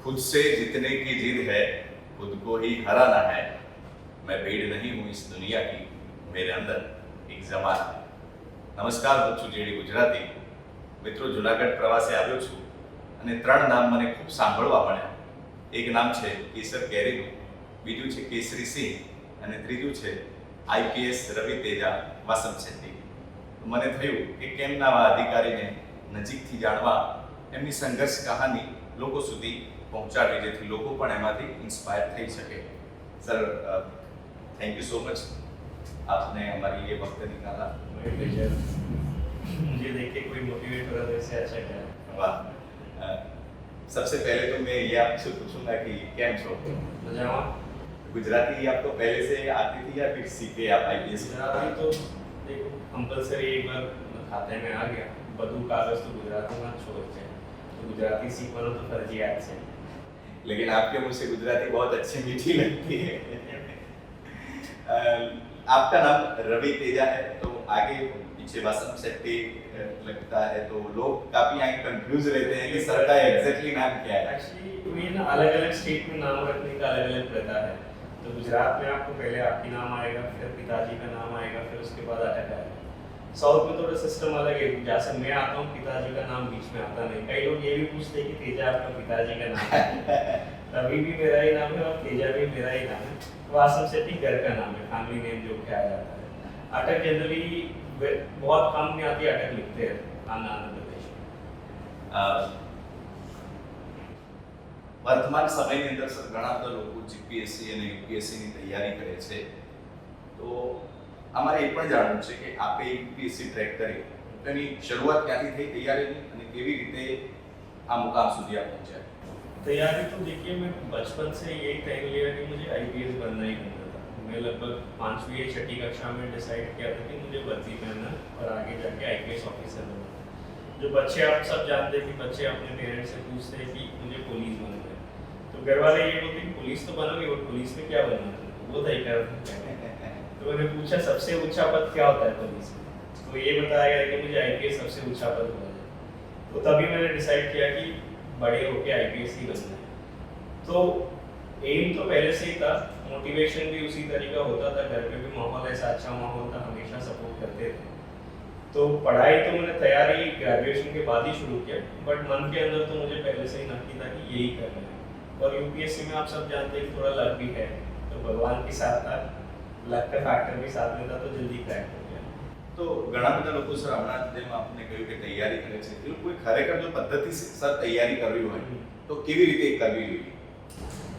खुद से जीतने की जिद है, खुद को ही हराना है। मैं भीड़ नहीं हूँ इस दुनिया की, मेरे अंदर एक जमाना है। નમસ્કાર, હું છું જેડી ગુજરાતી. મિત્રો, જુનાગઢ પ્રવાસે આવ્યો છું અને ત્રણ નામ મને ખૂબ સાંભળવા મળ્યા. એક નામ છે કેસર કેરીનું, બીજું છે કેસરી સિંહ અને ત્રીજું છે આઈપીએસ રવિ તેજા વાસંત શેટ્ટી. મને થયું કે કેમ નવા અધિકારીને નજીકથી જાણવા, એમની સંઘર્ષ કહાની લોકો સુધી પહોંચાડવી, જેથી લોકો પણ એમાંથી ઇન્સ્પાયર થઈ શકે. Sir, thank you so much, आपने हमारे लिए वक्त निकाला. मुझे देख के कोई मोटिवेट हो रहा था, इससे अच्छा क्या है। वाह. सबसे पहले तो मैं ये आपसे पूछूंगा कि केम छो? मजामा गुजराती आपको पहले से आती थी या फिर सीखे आप आईपीएस? गुजराती तो देखो कंपलसरी एक बार खाते में आ गया, બધું કાગજ તો ગુજરાતીમાં જ છોડ છે, તો ગુજરાતી શીખવાનું તો ફરજિયાત છે. लेकिन आपके मुंह से गुजराती बहुत अच्छी मीठी लगती है. आपका नाम रवि तेजा है, तो आगे पीछे वासंत शेट्टी लगता है, तो लोग काफी यहाँ कंफ्यूज रहते हैं कि सर का एग्जैक्टली नाम क्या है. एक्चुअली ये ना अलग अलग स्टेट में नाम रखने का अलग अलग प्रथा है. तो गुजरात में आपको पहले आपकी नाम आएगा, फिर पिताजी का नाम आएगा, फिर उसके बाद अटक आएगा. साउथ में थोड़ा सिस्टम अलग है, जैसे मैं आता हूँ पिताजी का नाम बीच में आता नहीं. कई लोग ये भी पूछते हैं कि तेजा आपका पिताजी का नाम है. रवि भी मेरा ही नाम है और तेजा भी मेरा ही नाम है. वासंत शेट्टी घर का नाम है, फैमिली नेम जो किया जाता है. अटक जनरली बहुत कम में आती है, अटक लिखते हैं आंध्र प्रदेश में. વર્તમાન સમયની અંદર સર ઘણા બધા લોકો જીપીએસસી અને યુપીએસસીની તૈયારી કરે છે, તો અમારે એ પણ જાણવું છે કે આપે યુપીએસસી ટ્રેક કરી, તેની શરૂઆત ક્યાંથી થઈ તૈયારીની અને કેવી રીતે આ મુકામ સુધી આપ પહોંચ્યા? तैयारी तो देखिए, मैं बचपन से यही टाइम लिया कि मुझे आईपीएस बनना ही बनना था. मैं लगभग 5वीं या 6ठी कक्षा में डिसाइड किया था कि मुझे वर्दी पहनना और आगे जाके आईपीएस ऑफिसर बनना. जो बच्चे, आप सब जानते हैं कि बच्चे अपने पेरेंट्स से पूछते हैं कि मुझे पुलिस बनना है, तो घर वाले ये बोलते हैं कि पुलिस तो बनोगे, और पुलिस में क्या बनना है, वो तय कर. तो मैंने पूछा सबसे ऊंचा पद क्या होता है पुलिस में, तो ये बताया गया कि मुझे आईपीएस सबसे ऊंचा पद होना है. तो तभी मैंने डिसाइड किया कि बड़े होके आईपीएस ही बनना है. तो एम तो पहले से ही था, मोटिवेशन भी उसी तरीका होता था. घर पे भी माहौल ऐसा अच्छा माहौल था, हमेशा सपोर्ट करते थे. तो पढ़ाई तो मैंने तैयारी ग्रेजुएशन के बाद ही शुरू किया, बट मन के अंदर तो मुझे पहले से ही नक्की था कि यही करना है. और यूपीएससी में आप सब जानते हैं कि थोड़ा लक भी है, तो भगवान के साथ था, लक का फैक्टर भी साथ में था, तो जल्दी क्रैक हो गया. તો ઘણા બધા લોકો સર હમણાં જેમ આપને કહ્યું કે તૈયારી કરે છે, એ કોઈ ખરેખર જો પદ્ધતિસર સર તૈયારી કરવી હોય તો કેવી રીતે કરવી જોઈએ?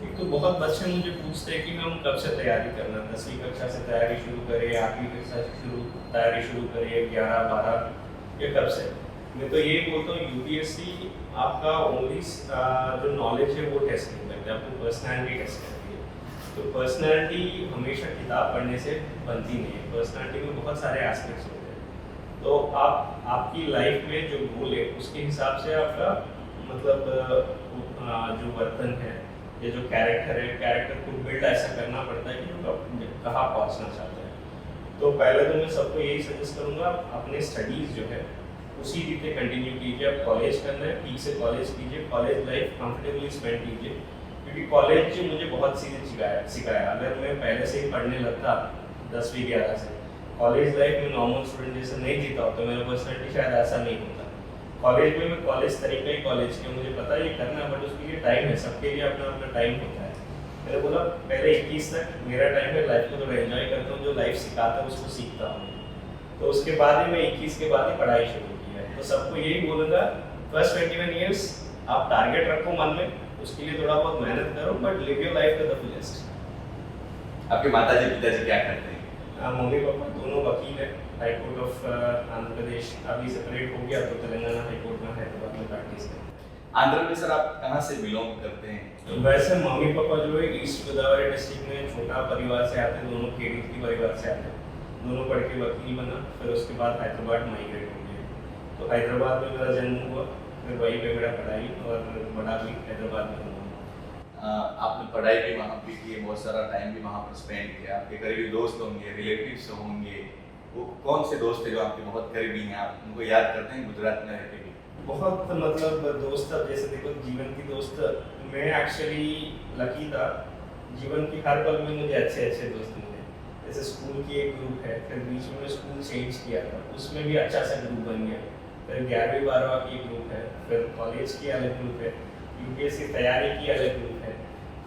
एक तो बहुत बच्चे मुझे पूछते हैं कि हम कब से तैयारी करना, 10वीं कक्षा से तैयारी शुरू करें, 8वीं कक्षा से तैयारी शुरू करें, 11, 12 या कब से. मैं तो ये बोलता हूँ यूपीएससी आपका ओनली जो नॉलेज है वो टेस्ट नहीं करती, आपको पर्सनैलिटी टेस्ट करती है. तो पर्सनैलिटी हमेशा किताब पढ़ने से बनती नहीं है. पर्सनैलिटी में बहुत सारे एस्पेक्ट्स होते हैं. तो आप आपकी लाइफ में जो गोल है उसके हिसाब से आपका मतलब जो वर्तन है या जो कैरेक्टर है, कैरेक्टर को बिल्ड ऐसा करना पड़ता है कि आप कहाँ पहुँचना चाहते हैं. तो पहले तो मैं सबको यही सजेस्ट करूँगा, अपने स्टडीज़ जो है उसी रीते कंटिन्यू कीजिए. आप कॉलेज करना है, ठीक से कॉलेज कीजिए, कॉलेज लाइफ कंफर्टेबली स्पेंड कीजिए, क्योंकि कॉलेज मुझे बहुत चीज़ें सिखाया. अगर मैं पहले से ही पढ़ने लगता 10वीं 11 से, कॉलेज लाइफ में नॉर्मल स्टूडेंट जैसे नहीं जीता हो, तो मेरा पर्सनैलिटी शायद ऐसा नहीं होता. कॉलेज में मैं कॉलेज तरीका ही कॉलेज के, मुझे पता है ये करना है, बट उसके लिए टाइम है, सबके लिए अपना अपना टाइम होता है. मैंने बोला पहले 21 तक मेरा टाइम है, लाइफ को थोड़ा एंजॉय करता हूँ, जो लाइफ सिखाता है उसको सीखता हूँ. तो उसके बाद ही मैं 21 के बाद ही पढ़ाई शुरू की है. तो सबको यही बोलूँगा, फर्स्ट 21 ईयर्स आप टारगेट रखो मन में, उसके लिए थोड़ा बहुत मेहनत करो, but live your life to the fullest. आपके माताजी पिताजी क्या करते हैं? मम्मी पापा दोनों वकील है, high court of Andhra Pradesh. अभी सेपरेट हो गया तो तेलंगाना हाई कोर्ट में हैदराबाद में प्रैक्टिस है. आंध्र में सर आप कहाँ से बिलोंग करते हैं? तो वैसे मम्मी पापा जो है ईस्ट गोदावरी डिस्ट्रिक्ट में छोटा परिवार से आते हैं, दोनों केडी परिवार से आते हैं. दोनों पढ़ के वकील बना, फिर उसके बाद हैदराबाद माइग्रेट हो गए. तो हैदराबाद में मेरा जन्म हुआ, फिर वहीं पे मेरा पढ़ाई और बड़ा भी हैदराबाद में हुआ. आपने पढ़ाई भी वहाँ पे की है, बहुत सारा टाइम भी वहाँ पर स्पेंड किया. आपके करीबी दोस्त होंगे, रिलेटिव्स होंगे, वो कौन से दोस्त थे जो आपके बहुत करीबी हैं, आप उनको याद करते हैं गुजरात में रहते भी? बहुत मतलब दोस्त, अब जैसे देखो जीवन की दोस्त मैं एक्चुअली लकी था, जीवन की हर पल में मुझे अच्छे अच्छे दोस्त मिले। जैसे स्कूल की एक ग्रुप है, फिर बीच में स्कूल चेंज किया था, उसमें भी अच्छा सा ग्रुप बन गया। फिर 11वीं 12वीं की ग्रुप है, फिर कॉलेज की अलग ग्रुप है, यूपीएससी तैयारी की अलग ग्रुप है।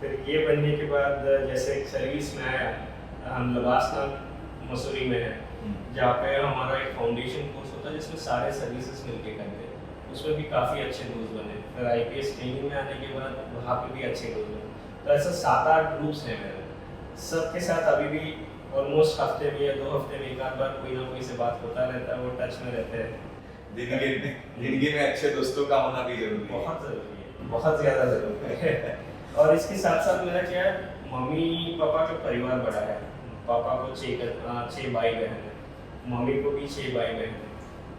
फिर ये बनने के बाद जैसे सर्विस में आया, हम लबासना मसूरी में है, जहाँ पे हमारा एक फाउंडेशन कोर्स होता है जिसमें सारे सर्विसेज मिलके करते हैं, उसमें भी काफ़ी अच्छे दोस्त बने। फिर आईपीएस ट्रेनिंग में आने के बाद वहाँ पे भी अच्छे दोस्त बने। तो ऐसे 7-8 ग्रुप्स हैं मेरे, सबके साथ अभी भी ऑलमोस्ट हफ्ते में या 2 हफ्ते में एक आध बार कोई ना कोई से बात होता रहता है, वो टच में रहते हैं। जिंदगी में अच्छे दोस्तों का होना भी जरूरी है। बहुत ज़रूरी है, बहुत ज़्यादा ज़रूरी है। और इसके साथ साथ मेरा क्या है, मम्मी पापा का परिवार बड़ा है। पापा को 6 भाई बहन है, मम्मी को भी 6 भाई बहन है।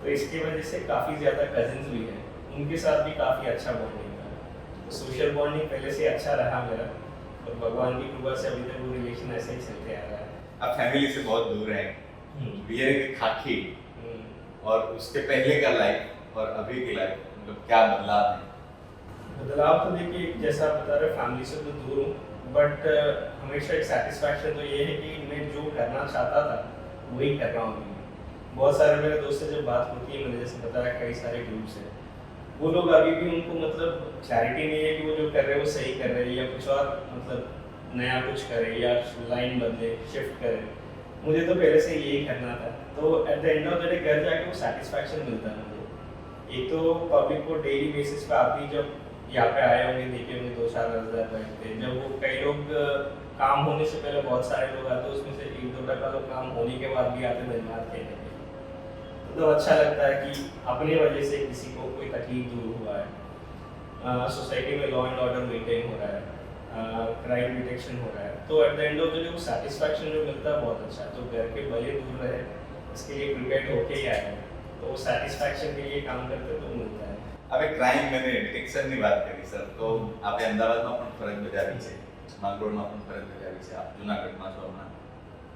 तो इसकी वजह से काफ़ी ज़्यादा कजिन्स भी हैं, उनके साथ भी काफ़ी अच्छा बॉन्डिंग है। तो सोशल बॉन्डिंग पहले से अच्छा रहा मेरा, और भगवान की कृपा से अभी तक वो रिलेशन ऐसे ही चलते आ रहा है। आप फैमिली से बहुत दूर हैं, बियर के खाकी और उसके पहले का लाइफ और अभी की लाइफ, मतलब क्या बदलाव है? बदलाव तो देखिए, जैसा आप बता रहे हैं, फैमिली से तो दूर हूँ, बट हमेशा एक सेटिस्फैक्शन तो ये है कि मैं जो करना चाहता था वही कर रहा हूँ। बहुत सारे मेरे दोस्त से जब बात होती है, मैंने जैसे बताया कई सारे ग्रुप्स हैं, वो लोग अभी भी उनको मतलब क्लैरिटी नहीं है कि वो जो कर रहे हैं वो सही कर रहे हैं या कुछ और मतलब नया कुछ करें या लाइन बदले, शिफ्ट करें। मुझे तो पहले से यही करना था, तो at the end of the day घर जाके वो सेटिस्फैक्शन मिलता है मुझे। एक तो पब्लिक को डेली बेसिस पे आप भी जब यहाँ पे आए होंगे, देखे होंगे 2-4 हज़ार बैठते, जब वो कई लोग काम होने से पहले बहुत सारे लोग आते हैं, उसमें से 1-2 टका लोग काम होने के बाद भी आते धन्यवाद कहने के। तो अच्छा लगता है कि अपनी वजह से किसी को कोई तकलीफ दूर हुआ है, सोसाइटी में लॉ एंड ऑर्डर मेंटेन हो रहा है, क्राइम डिटेक्शन हो रहा है। तो at the end of the day वो सेटिस्फैक्शन जो मिलता है बहुत अच्छा है। तो घर के भले दूर रहे, इसके लिए प्रिपेयर होके ही आए हैं, तो वो सेटिस्फैक्शन के लिए काम करते तो मिलता है। હવે ક્રાઇમ અને ડિટેક્શનની વાત કરી સર, તો આપણે અમદાવાદમાં પણ ફરજ બજાવી છે, માંગરોળમાં પણ ફરજ બજાવી છે, આપ જૂનાગઢમાં છો હમણાં.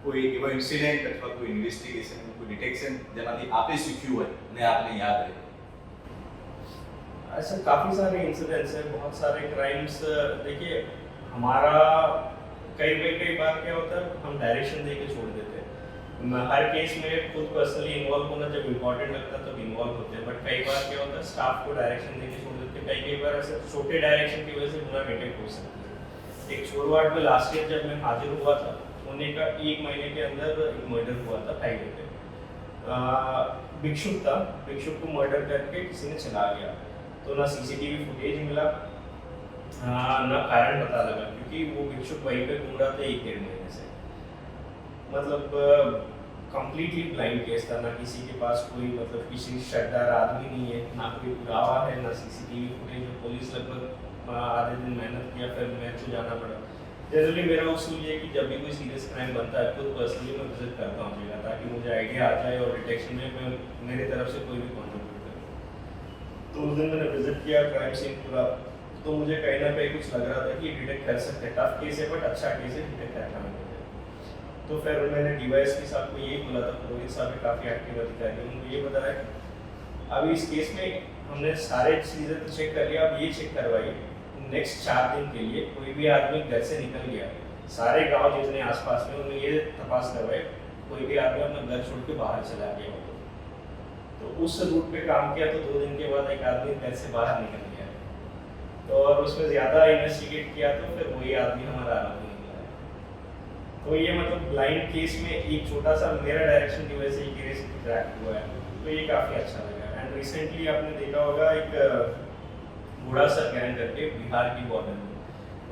કોઈ એવો ઇન્સિડન્ટ અથવા કોઈ ઇન્વેસ્ટિગેશન, કોઈ ડિટેક્શન જેમાંથી આપે શીખ્યું હોય અને આપને યાદ રહે? ऐसे काफ़ी सारे इंसिडेंट्स हैं, बहुत सारे क्राइम्स। देखिए, हमारा कई बार क्या होता है, हम डायरेक्शन दे के छोड़ देते हैं। हर केस में खुद पर्सनली इन्वॉल्व होना जब इम्पोर्टेंट लगता है तब इन्वॉल्व होते हैं, बट कई बार क्या होता है स्टाफ को डायरेक्शन दे के छोड़ देते हैं। कई बार ऐसे छोटे डायरेक्शन की वजह से गुना डिटेक्ट हो सकती है। एक छोरवाड़ में लास्ट ईयर जब मैं हाजिर हुआ था, होने का 1 महीने के अंदर एक मर्डर हुआ था हाईवे पे। भिक्षुक था, भिक्षुक को मर्डर करके किसी ने चला गया, तो ना सीसीटीवी फुटेज मिला, ना कारण पता लगा, क्योंकि वो भिक्षुक वहीं पे घूम रहा था 1-1.5 महीने से। मतलब कंप्लीटली ब्लाइंड केस था, ना किसी के पास कोई मतलब किसी शकदार आदमी नहीं है, ना कोई पुरावा है, ना सीसीटीवी फुटेज। पुलिस लगभग आधे दिन मेहनत किया, फिर मेरे को जाना पड़ा। जनरली मेरा उसूल ये है कि जब भी कोई सीरियस क्राइम बनता है, खुद पर्सनली मैं विजिट करता हूँ जगह, ताकि मुझे आइडिया आ जाए और डिटेक्शन में मैं मेरी तरफ से कोई भी कॉन्ट्रीब्यूट करूँ। तो उस दिन मैंने विजिट किया क्राइम सीन पूरा, तो मुझे कहीं ना कहीं कुछ लग रहा था कि डिटेक्ट कर सकते हैं। टफ केस है बट अच्छा केस है, डिटेक्ट करना है। तो फिर मैंने डीवाईएसपी साहब को यही बोला था, पुलिस साहब भी काफ़ी एक्टिव अधिकारी, उनको ये बताया कि अभी इस केस में हमने सारे चीज़ें तो चेक कर लिया, अब ये चेक करवाइए नेक्स्ट 4 दिन के लिए कोई भी आदमी घर से निकल गया, सारे गांव जितने आसपास में उन्हें ये तपास करवाए कोई भी आदमी अपना घर छोड़ के बाहर चला गया हो। तो उस रूट पे काम किया, तो 2 दिन के बाद एक आदमी घर से बाहर निकल गया, तो और उसमें ज़्यादा इन्वेस्टिगेट किया तो फिर वही आदमी हमारा आरोपी निकला है। तो ये मतलब ब्लाइंड केस में एक छोटा सा मेरा डायरेक्शन की वजह से ये केस क्रैक हुआ है, तो ये काफ़ी अच्छा लगा। एंड रिसेंटली आपने देखा होगा एक बूढ़ा सा गैंग करके बिहार की बॉर्डर में,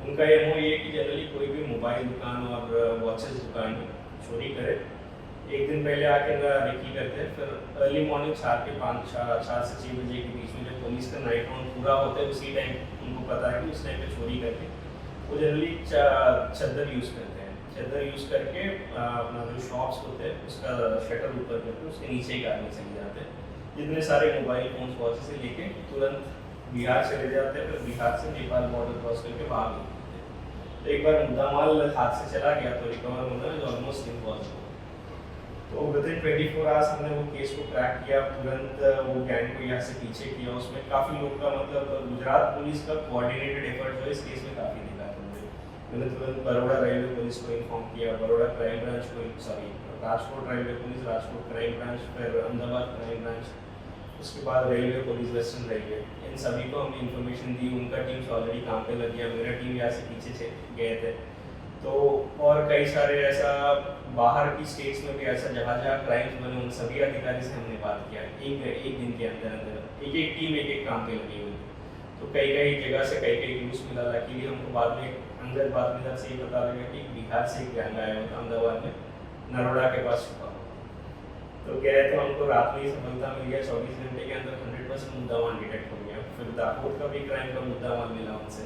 उनका एमओ ये कि जनरली कोई भी मोबाइल दुकान और वॉचेस दुकान में चोरी करे, एक दिन पहले आके रेकी करते हैं, फिर अर्ली मॉर्निंग 4 से 6 बजे के बीच में जब पुलिस का नाइट राउंड पूरा होता है, उसी टाइम उनको पता है कि उस टाइम पे चोरी करके वो जनरली चद्दर यूज़ करते हैं। चद्दर यूज़ करके अपना जो शॉप्स होते हैं उसका शटर ऊपर करके उसके नीचे एक आदमी चले जाते हैं, जितने सारे मोबाइल फोन वॉच से लेके तुरंत बिहार चले जाते हैं, फिर बिहार से नेपाल बॉर्डर क्रॉस करके भाग जाते हैं। तो एक बार मुद्दा माल हाथ से चला गया तो रिकवर होना इज ऑलमोस्ट इम्पॉसिबल। तो विदिन 24 आवर्स हमने वो केस को क्रैक किया, तुरंत वो गैंग को यहाँ से पीछे किया। उसमें काफ़ी लोग का मतलब गुजरात पुलिस का कोऑर्डिनेटेड एफर्ट जो इस केस में काफ़ी दिखा था मुझे। मैंने तुरंत बड़ौदा रेलवे पुलिस को इन्फॉर्म किया, बड़ौदा क्राइम ब्रांच को, sorry Rajkot railway police, Rajkot crime branch, फिर अहमदाबाद क्राइम ब्रांच, उसके बाद रेलवे पुलिस, वेस्टर्न रेलवे, इन सभी को हमने इन्फॉर्मेशन दी। उनका टीम्स ऑलरेडी काम पे लग गया, मेरा टीम यहाँ से पीछे गए थे। तो और कई सारे ऐसा बाहर की स्टेट्स में भी ऐसा जहाँ जहाँ क्राइम्स बने उन सभी अधिकारी से हमने बात किया। एक दिन के अंदर एक टीम एक काम पे लगी हुई। तो कई जगह से कई न्यूज़ मिला। लकीली हमको बाद में अंदर से ये पता लगा कि बिहार से एक गैंग आया होता अहमदाबाद में, नरोड़ा के पास छुपा हुआ। तो गए तो हमको रात में ही सफलता मिल गया। 24 घंटे के अंदर 100% मुद्दामाल डिटेक्ट हो गया। फिर दाहोद का भी क्राइम का मुद्दामाल मिला उनसे।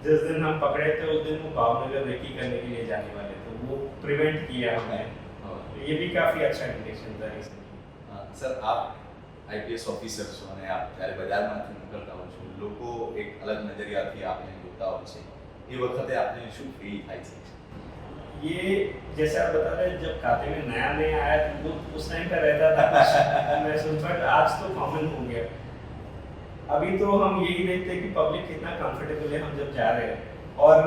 जिस दिन हम पकड़े थे उस दिन वो भावनगर रेकी करने के लिए जाने वाले थे, वो प्रिवेंट किया हमने। तो ये भी काफ़ी अच्छा इंडिकेशन था इसमें। સર આપ આઈપીએસ ઓફિસર છો અને આપ જ્યારે બજારમાંથી નીકળતા હો છો, લોકો એક અલગ નજરિયાથી આપને જોતા હોય છે, એ વખતે આપને શું ફીલ થાય છે? ये जैसे आप बता रहे हैं, जब खाते में नया आया तो वो उस टाइम का रहता था कुछ महसूस, बट आज तो कॉमन हो गया। अभी तो हम यही देखते हैं कि पब्लिक कितना कंफर्टेबल है हम जब जा रहे हैं, और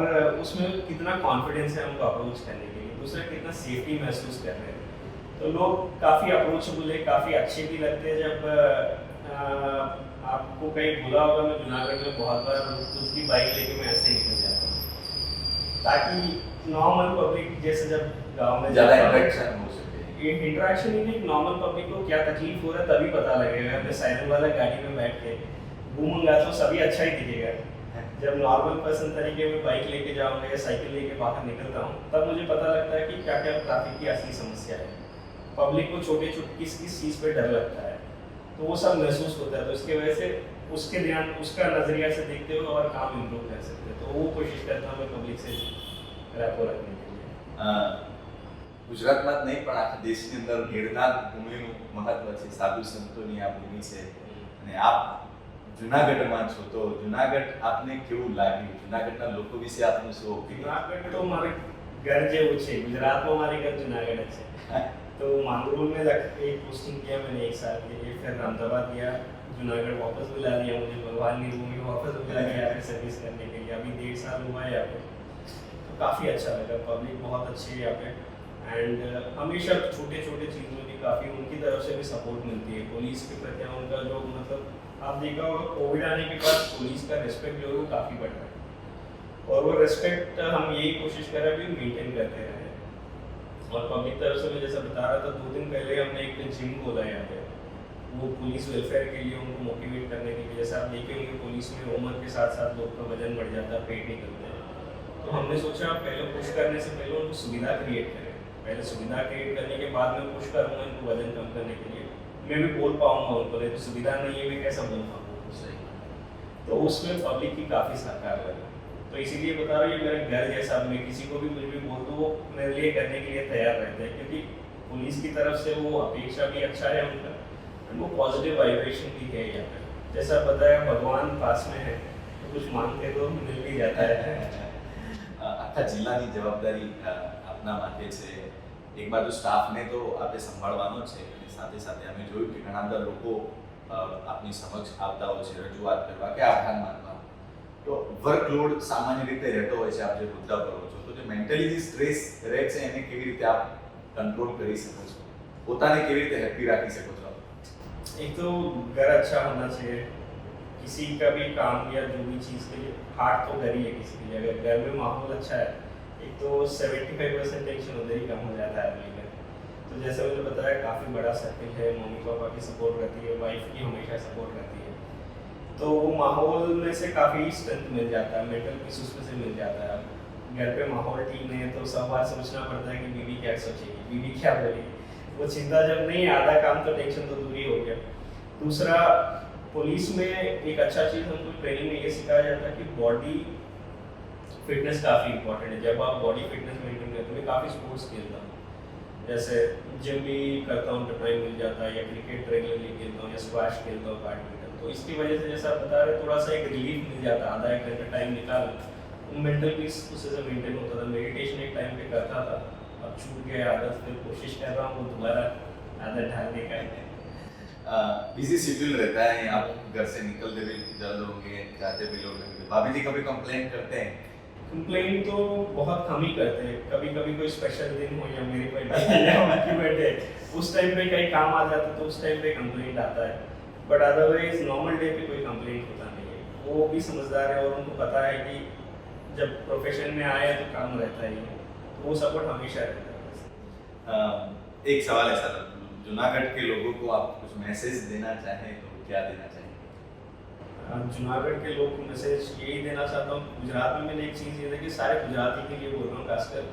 उसमें कितना कॉन्फिडेंस है हमको अप्रोच करने के लिए, दूसरा कितना सेफ्टी महसूस कर रहे हैं। तो लोग काफ़ी अप्रोचेबल है, काफ़ी अच्छे भी लगते हैं। जब आपको कहीं बुला होगा, मैं जूनागढ़ में बहुत बार खुद की बाइक लेके मैं ऐसे निकल जाता हूँ, ताकि नॉर्मल पब्लिक जैसे जब गाँव में ज़्यादा इंटरेक्शन हो सके। ये इंटरेक्शन ही नहीं, नॉर्मल पब्लिक को क्या तकलीफ हो रहा है तभी पता लगेगा। मैं साइकिल वाला गाड़ी में बैठ के घूमूंगा तो सभी अच्छा ही दिखेगा। जब नॉर्मल पर्सन तरीके में बाइक लेके जाऊंगा या साइकिल लेके बाहर निकलता हूँ, तब मुझे पता लगता है कि क्या क्या ट्रैफिक की असली समस्या है। पब्लिक को छोटे किस चीज़ पे डर लगता है, तो वो सब महसूस होता है। तो इसके वजह से उसका नज़रिया से देखते हुए और काम इम्प्रूव कर सकते हैं। तो वो कोशिश करता हूँ मैं पब्लिक से रैपो रखने के लिए। ગુજરાતમાં જ નહીં પણ આખા દેશની અંદર ગિરનાર ભૂમિનું મહત્વ છે, સાધુ સંતોની આ ભૂમિ છે, અને આપ જુનાગઢમાં છો, તો જુનાગઢ આપને કેવું લાગ્યું? જુનાગઢના લોકો વિશે આપનું શું ઓપિનિયન? જુનાગઢ તો મારે घर જેવું છે। ગુજરાતમાં મારે घर जूनागढ़ है। तो मांगरोल में एक पोस्टिंग किया मैंने 1 साल के लिए, फिर अहमदाबाद गया, जूनागढ़ वापस बुला लिया मुझे, भगवान ने भूमि वापस बुला लिया यहाँ पे सर्विस करने के लिए। अभी 1.5 साल हुआ है यहाँ पे, तो काफ़ी अच्छा लगा। पब्लिक बहुत अच्छी है यहाँ पे, एंड हमेशा छोटे चीज़ में भी काफ़ी उनकी तरफ से भी सपोर्ट मिलती है। पुलिस के प्रति उनका जो मतलब आप देखा होगा, कोविड आने के बाद पुलिस का रिस्पेक्ट जो है वो काफ़ी बढ़ रहा है, और वो रिस्पेक्ट हम यही कोशिश कर रहे हैं कि मेंटेन करते रहे। और पब्लिक तरफ से मैं जैसा बता रहा था, 2 दिन पहले हमने एक जिम खोला यहाँ पे, वो पुलिस वेलफेयर के लिए, उनको मोटिवेट करने के लिए। जैसे आप देखे होंगे पुलिस में उम्र के साथ साथ लोग का वजन बढ़ जाता है, पेट निकलते हैं। तो हमने सोचा पहले पुश करने से पहले उनको सुविधा क्रिएट करें। पहले सुविधा क्रिएट करने के बाद में पुश करूँगा इनको वजन कम करने के लिए। मैं भी बोल पाऊँगा उनको, नहीं तो सुविधा नहीं है, मैं कैसा बोल पाऊँगा उससे। तो उसमें पब्लिक की काफ़ी सहकार लगा। तो इसीलिए बता रहा हूँ, ये मेरा घर जैसा। मैं किसी को भी कुछ भी बोल दूँ, वो मेरे लिए करने के लिए तैयार रहते हैं, क्योंकि पुलिस की तरफ से वो अपेक्षा भी अच्छा है उनका, वो पॉजिटिव वाइब्रेशन भी है यहाँ पे। जैसा बताया, भगवान पास में है, तो कुछ मांगते तो मिल भी जाता है। આખા જિલ્લાની જવાબદારી આપના માથે છે। એક બાજુ સ્ટાફને તો આપણે સંભાળવાનો છે, અને સાથે સાથે અમે જોયું કે ઘણા બધા લોકો આપની સમક્ષ આવતા હોય છે રજૂઆત કરવા કે આભાર માનવા। તો વર્કલોડ સામાન્ય રીતે રહેતો હોય છે, આપ જે મુદ્દા પર છો, તો જે મેન્ટલી જે સ્ટ્રેસ રહે છે એને કેવી રીતે આપ કંટ્રોલ કરી શકો છો, પોતાને કેવી રીતે હેપી રાખી શકો છો? एक तो घर अच्छा होना चाहिए, किसी का भी काम या जो भी चीज़ के लिए हार्ट तो घर ही है किसी के लिए। अगर घर में माहौल अच्छा है, एक तो 75% टेंशन उधर ही कम हो जाता है आदमी का। तो जैसे मैंने बताया, काफ़ी बड़ा सर्कल है, मम्मी पापा की सपोर्ट रहती है, वाइफ की हमेशा सपोर्ट रहती है, तो वो माहौल में से काफ़ी स्ट्रेंथ मिल जाता है, मेंटल पीस उसमें से मिल जाता है। घर पे माहौल ठीक नहीं है तो सब बार सोचना पड़ता है कि बीवी क्या सोचेगी, बीवी क्या बोलेगी। वो चिंता जब नहीं, आधा काम तो टेंशन तो दूर ही हो गया। दूसरा, पुलिस में एक अच्छा चीज़ हमको ट्रेनिंग में ये सिखाया जाता है कि बॉडी फिटनेस काफ़ी इंपॉर्टेंट है। जब आप बॉडी फिटनेस मेंटेन करते हो, मैं काफ़ी स्पोर्ट्स खेलता हूँ, जैसे जिम भी करता हूँ तो टाइम मिल जाता है, या क्रिकेट रेगुलरली खेलता हूँ, या स्क्वैश खेलता हूँ, बैडमिंटन। तो इसकी वजह से जैसा आप बता रहे, थोड़ा सा एक रिलीफ मिल जाता है, आधा 1 घंटा टाइम निकाल, मेंटल पीस उससे से मेंटेन होता था। मेडिटेशन एक टाइम पे करता था, अब छूट गया आदत, फिर कोशिश कर रहा हूँ दोबारा आदत ढालने का है। बिजी शेड्यूल रहता है, आप घर से निकलते भी जल्द होंगे, जाते भी लोग होंगे। भाभी जी कभी कंप्लेन करते हैं? कंप्लेन तो बहुत कम ही करते हैं, कभी कभी कोई स्पेशल दिन हो या मेरी बर्थडे या उनकी बर्थडे, उस टाइम पे कहीं काम आ जाता है तो उस टाइम पे कंप्लेंट आता है, बट अदरवाइज नॉर्मल डे पे कोई कंप्लेंट होता नहीं है। वो भी समझदार है और उनको पता है कि जब प्रोफेशन में आए तो काम रहता ही है, तो वो सपोर्ट हमेशा रहता है। एक सवाल है सर, जूनागढ़ के लोगों को आप कुछ मैसेज देना चाहें तो क्या देना चाहेंगे? जूनागढ़ के लोग को मैसेज यही देना चाहता हूँ, गुजरात में मैंने एक चीज़ ये देखी, सारे गुजराती के लिए बोल रहा हूँ, खासकर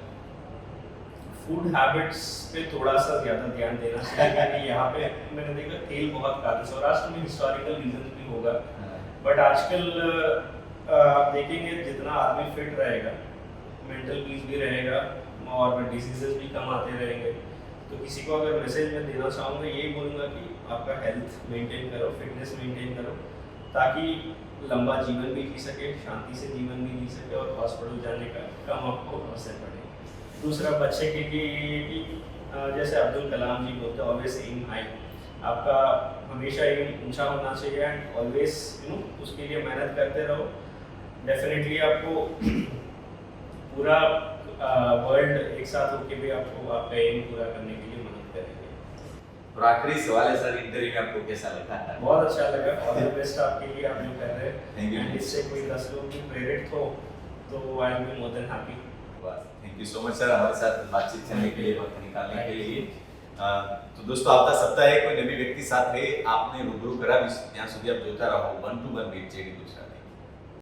फूड हैबिट्स पे थोड़ा सा ज़्यादा ध्यान देना चाहिए, क्योंकि यहाँ पे मैंने देखा तेल बहुत खाते हैं। सौराष्ट्र में हिस्टोरिकल रीजन भी होगा, बट आजकल आप देखेंगे जितना आदमी फिट रहेगा, मेंटल पीस भी रहेगा और डिसीजेस भी कम आते रहेंगे। तो किसी को अगर मैसेज मैं देना चाहूँगा, यही बोलूँगा कि आपका हेल्थ मेंटेन करो, फिटनेस मेंटेन करो, ताकि लंबा जीवन भी जी सके, शांति से जीवन भी जी सके और हॉस्पिटल जाने का कम आपको अवसर पड़े। दूसरा बच्चे के लिए ये कि जैसे अब्दुल कलाम जी बोलते हैं, ऑलवेज एम हाई, आपका हमेशा एम ऊंचा होना चाहिए एंड ऑलवेज उसके लिए मेहनत करते रहो। डेफिनेटली आपको पूरा वर्ल्ड एक साथ होकर भी आपको आपका एम पूरा करने के लिए मदद करेंगे। और आखिरी सवाल है सर, इंटरव्यू में आपको कैसा लगा? बहुत अच्छा लगा, ऑल द बेस्ट आपके लिए, आप जो कर रहे Thank you. हैं। इससे कोई 10 लोग भी प्रेरित हो तो I will be more than happy. Thank you so much sir, हमारे साथ बातचीत करने के लिए, वक्त निकालने के लिए। તો દોસ્તો આવતા સપ્તાહે કોઈ નવી વ્યક્તિ સાથે આપને રૂબરૂ કરાવીશ, ત્યાં સુધી આપ જોતા રહો 1 to 1 વિથ જેડી ગુજરાત।